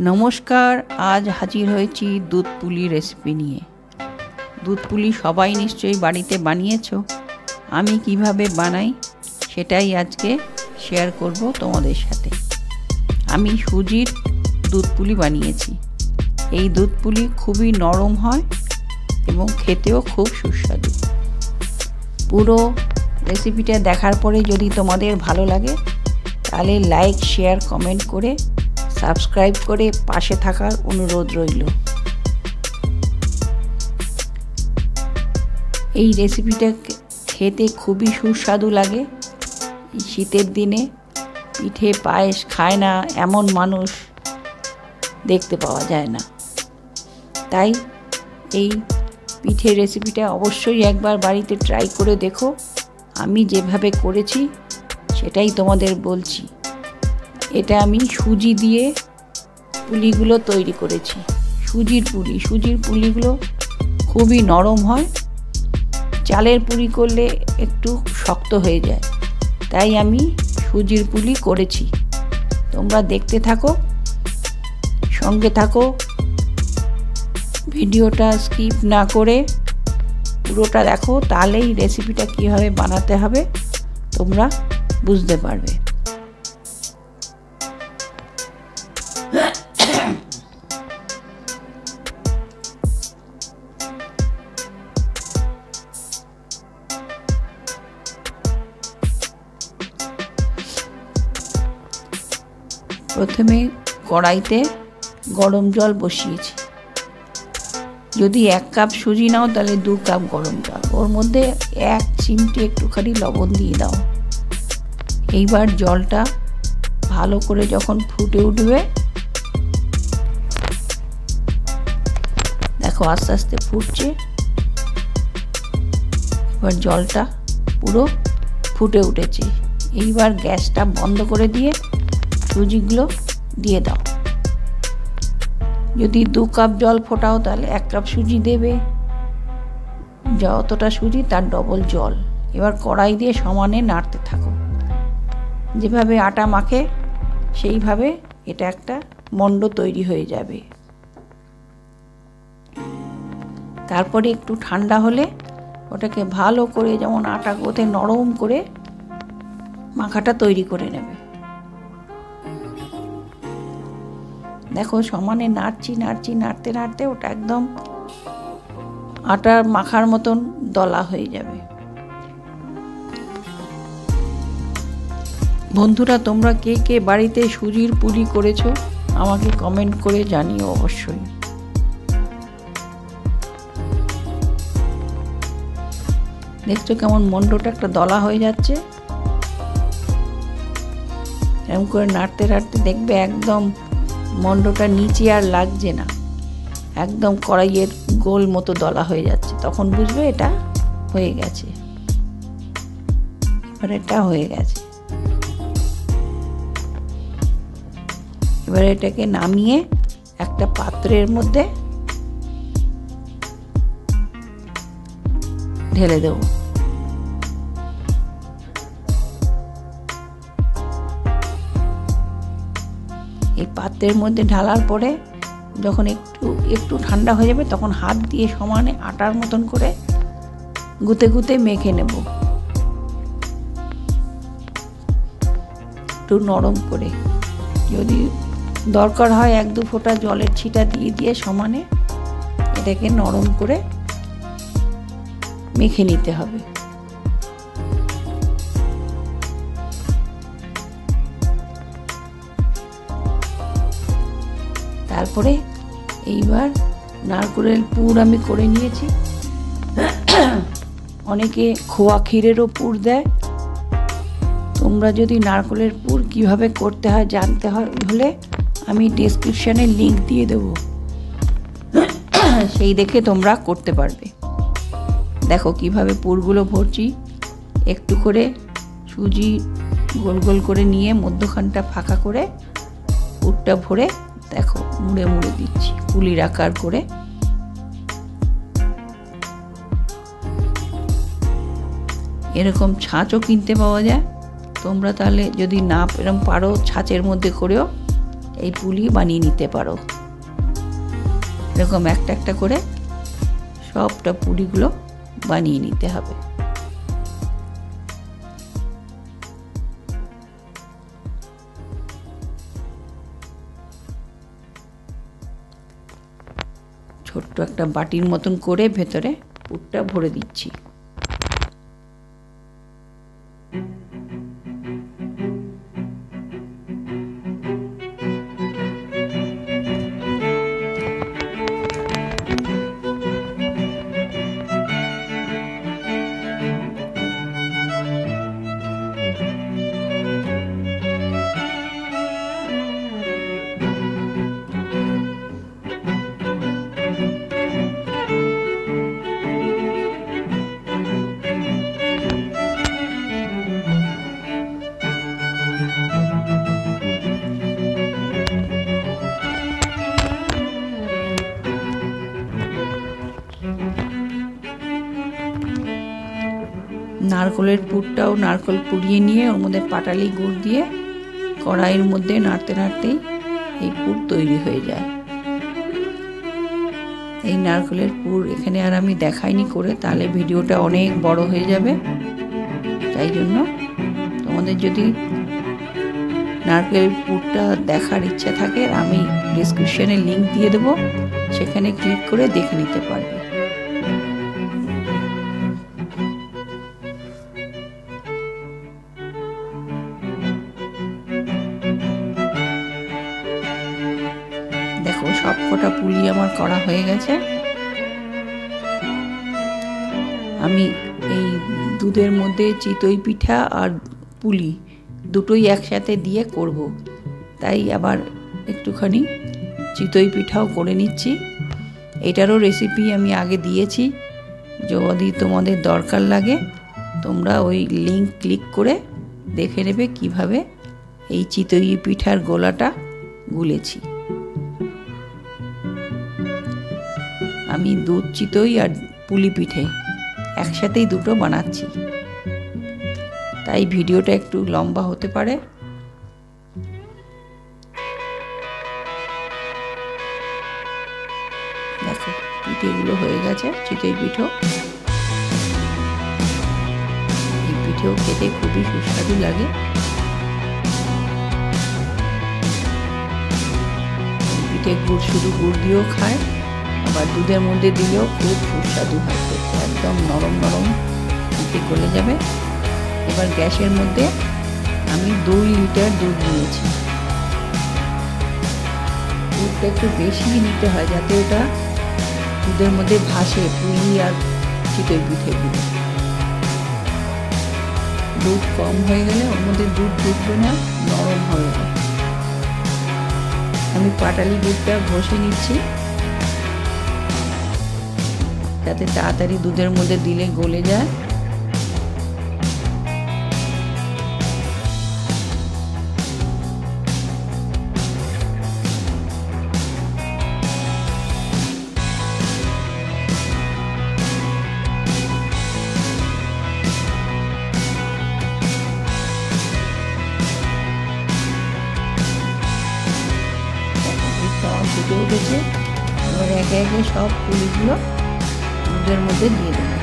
নমস্কার, আজ হাজির হয়েছি দুধ পুলি রেসিপি নিয়ে। দুধ পুলি সবাই নিশ্চয়ই বাড়িতে বানিয়েছো। আমি কিভাবে বানাই সেটাই আজকে শেয়ার করব তোমাদের সাথে। আমি সুজির দুধ পুলি বানিয়েছি। এই দুধ পুলি খুবই নরম হয় এবং খেতেও খুব সুস্বাদু। পুরো রেসিপিটা দেখার পরে যদি তোমাদের ভালো লাগে তাহলে লাইক, শেয়ার, কমেন্ট করে সাবস্ক্রাইব করে পাশে থাকার অনুরোধ রইল। এই রেসিপিটা খেতে খুবই সুস্বাদু লাগে। শীতের দিনে পিঠে পায়েস খায় না এমন মানুষ দেখতে পাওয়া যায় না। তাই এই পিঠে রেসিপিটা অবশ্যই একবার বাড়িতে ট্রাই করে দেখো। আমি যেভাবে করেছি সেটাই তোমাদের বলছি। এটা আমি সুজি দিয়ে পুলিগুলো তৈরি করেছি। সুজির পুলিগুলো খুবই নরম হয়। চালের পুলি করলে একটু শক্ত হয়ে যায়, তাই আমি সুজির পুলি করেছি। তোমরা দেখতে থাকো, সঙ্গে থাকো, ভিডিওটা স্কিপ না করে পুরোটা দেখো, তাহলেই রেসিপিটা কীভাবে বানাতে হবে তোমরা বুঝতে পারবে। প্রথমে কড়াইতে গরম জল বসিয়েছি। যদি 1 কাপ সুজি নাও তাহলে 2 কাপ গরম জল, ওর মধ্যে 1 চিমটি একটুখানি লবণ দিয়ে দাও। এইবার জলটা ভালো করে যখন ফুটে উঠবে, দেখো আস্তে আস্তে ফুটছে। এবার জলটা পুরো ফুটে উঠেছে। এইবার গ্যাসটা বন্ধ করে দিয়ে সুজিগুলো দিয়ে দাও। যদি 2 কাপ জল ফোটাও তাহলে 1 কাপ সুজি দেবে। যতটা সুজি তার ডবল জল। এবার কড়াই দিয়ে সমানে নাড়তে থাকো। যেভাবে আটা মাখে সেইভাবে এটা একটা মণ্ড তৈরি হয়ে যাবে। তারপরে একটু ঠান্ডা হলে ওটাকে ভালো করে, যেমন আটা গোতে নরম করে মাখাটা তৈরি করে নেবে। দেখো সমানে নাড়তে নাড়তে ওটা একদম আটার মাখার মতন দলা হয়ে যাবে। বন্ধুরা, তোমরা কে কে বাড়িতে সুজির পুলি করেছো আমাকে কমেন্ট করে জানিও অবশ্যই। দেখছো কেমন মন্ডটা একটা দলা হয়ে যাচ্ছে। এরকম করে নাড়তে নাড়তে দেখবে একদম মন্ডটা নিচে আর লাগছে না, একদম কড়াইয়ের গোল মতো দলা হয়ে যাচ্ছে। তখন বুঝবে এটা হয়ে গেছে। এবার এটা হয়ে গেছে। এবার এটাকে নামিয়ে একটা পাত্রের মধ্যে ঢেলে দেব। এই পাত্রের মধ্যে ঢালার পরে যখন একটু ঠান্ডা হয়ে যাবে তখন হাত দিয়ে সমানে আটার মতন করে গুঁতে গুঁতে মেখে নেব, একটু নরম করে। যদি দরকার হয় 1-2 ফোঁটা জলের ছিটা দিয়ে সমানে এটাকে নরম করে মেখে নিতে হবে। তারপরে এইবার নারকেলের পুর আমি করে নিয়েছি। অনেকে খোয়া ক্ষীরেরও পুর দেয়। তোমরা যদি নারকেলের পুর কিভাবে করতে হয় জানতে হলে আমি ডেসক্রিপশনে লিংক দিয়ে দেব, সেই দেখে তোমরা করতে পারবে। দেখো কিভাবে পুরগুলো ভরছি। একটু করে সুজি গোল গোল করে নিয়ে মধ্যখানটা ফাঁকা করে পুরটা ভরে দেখো মুড়ে মুড়ে দিচ্ছি পুলির আকার করে। এরকম ছাঁচও কিনতে পাওয়া যায়। তোমরা তাহলে যদি না এরকম পারো ছাঁচের মধ্যে করেও এই পুলি বানিয়ে নিতে পারো। এরকম একটা একটা করে সবটা পুলিগুলো বানিয়ে নিতে হবে। ছোট্ট একটা বাটির মতন করে ভেতরে পুরটা ভরে দিচ্ছি। নারকেলের পুরটাও নারকেল পুড়িয়ে নিয়ে ওর মধ্যে পাটালি গুড় দিয়ে কড়াইয়ের মধ্যে নাড়তে নাড়তেই এই পুর তৈরি হয়ে যায়। এই নারকেলের পুর এখানে আর আমি দেখাইনি করে, তাহলে ভিডিওটা অনেক বড় হয়ে যাবে। তাই জন্য তোমাদের যদি নারকেলের পুরটা দেখার ইচ্ছা থাকে, আমি ডেসক্রিপশনে লিংক দিয়ে দেবো, সেখানে ক্লিক করে দেখে নিতে পারবে। দেখো সব কটা পুলি আমার করা হয়ে গেছে। আমি এই দুধের মধ্যে চিতই পিঠা আর পুলি দুটোই একসাথে দিয়ে করব, তাই আবার একটুখানি চিতই পিঠাও করে নিচ্ছি। এটারও রেসিপি আমি আগে দিয়েছি, যদি তোমাদের দরকার লাগে তোমরা ওই লিংক ক্লিক করে দেখে নেবে কিভাবে এই চিতই পিঠার গোলাটা গুলেছি। আমি দুধ চিতই আর পুলি পিঠে একসাথেই দুটো বানাচ্ছি, তাই ভিডিওটা একটু লম্বা হতে পারে। দেখো পিঠেগুলো হয়ে গেছে, চিতই পিঠো। এই পিঠেও খেতে খুবই সুস্বাদু লাগে। পিঠে গুড় শুধু গুড় দিয়েও খায়, আবার দুধের মধ্যে দিলেও খুব সুস্বাদু হয়, একদম নরম নরম পিঠে গলে যাবে। এবার গ্যাসের মধ্যে আমি 2 লিটার দুধ নিয়েছি। দুধটা একটু বেশি নিতে হয় যাতে ওটা দুধের মধ্যে ভাসে পুলি আর চিতই পিঠেগুলো। দুধ কম হয়ে গেলে ওর মধ্যে দুধ ঢুকবে না, নরম হয়ে যায়। আমি পাটালি দুধটা ঘষে নিচ্ছি যাতে তাড়াতাড়ি দুধের মধ্যে দিলে গলে যায়। ফুটে উঠেছে, এবার একে একে সব পুলিগুলো দুধের মধ্যে দিয়ে দেবো।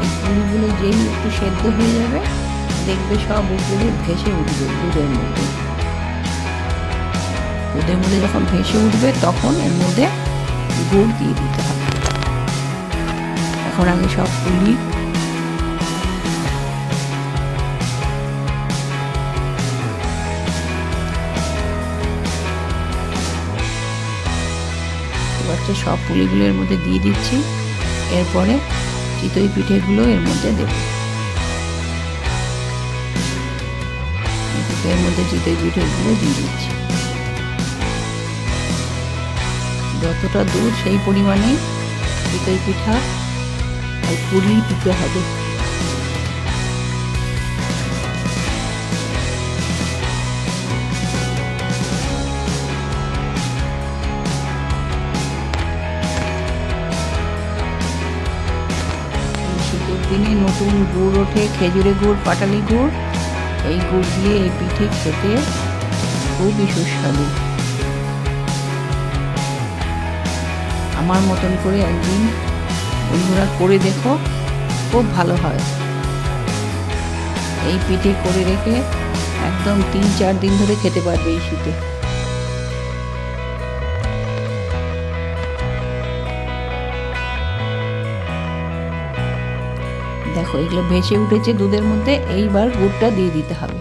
এই পুলিগুলো যেই একটু সেদ্ধ হয়ে যাবে দেখবে সব উপরে ভেসে উঠবে দুধের মধ্যে। দুধের মধ্যে যখন ভেসে উঠবে তখন এর মধ্যে গুড় দিয়ে দিতে হবে। এখন আমি সব পুলি সব পুলিগুলো এর মধ্যে দিয়ে দিচ্ছি। এরপরে চিতই পিঠেগুলো এর মধ্যে দেব। এর মধ্যে চিতই পিঠেগুলো দিয়ে দিচ্ছি। যতটা দুধ সেই পরিমাণে চিতই পিঠা আর পুলি দিতে হবে। দিনে নতুন গুড় ওঠে, খেজুরের গুড়, পাটালি গুড়, এই গুড় দিয়ে এই পিঠে খেতে খুবই সুস্বাদু। আমার মতন করে একদিন বন্ধুরা করে দেখো, খুব ভালো হয়। এই পিঠে করে রেখে একদম 3-4 দিন ধরে খেতে পারবে এই শীতে। দেখো এগুলো ভেসে উঠেছে দুধের মধ্যে, এইবার গুড়টা দিয়ে দিতে হবে।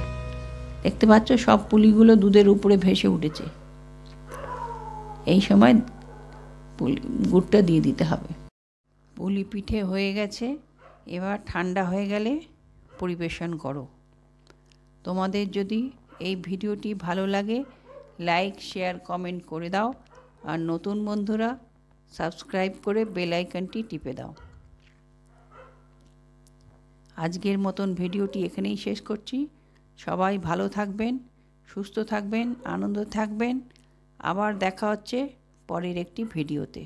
দেখতে পাচ্ছ সব পুলিগুলো দুধের উপরে ভেসে উঠেছে, এই সময় গুড়টা দিয়ে দিতে হবে। পুলি পিঠে হয়ে গেছে, এবার ঠান্ডা হয়ে গেলে পরিবেশন করো। তোমাদের যদি এই ভিডিওটি ভালো লাগে লাইক শেয়ার কমেন্ট করে দাও, আর নতুন বন্ধুরা সাবস্ক্রাইব করে বেল আইকনটি টিপে দাও। আজকের মতন ভিডিওটি এখানেই শেষ করছি। সবাই ভালো থাকবেন, সুস্থ থাকবেন, আনন্দ থাকবেন। আবার দেখা হচ্ছে পরের একটি ভিডিওতে।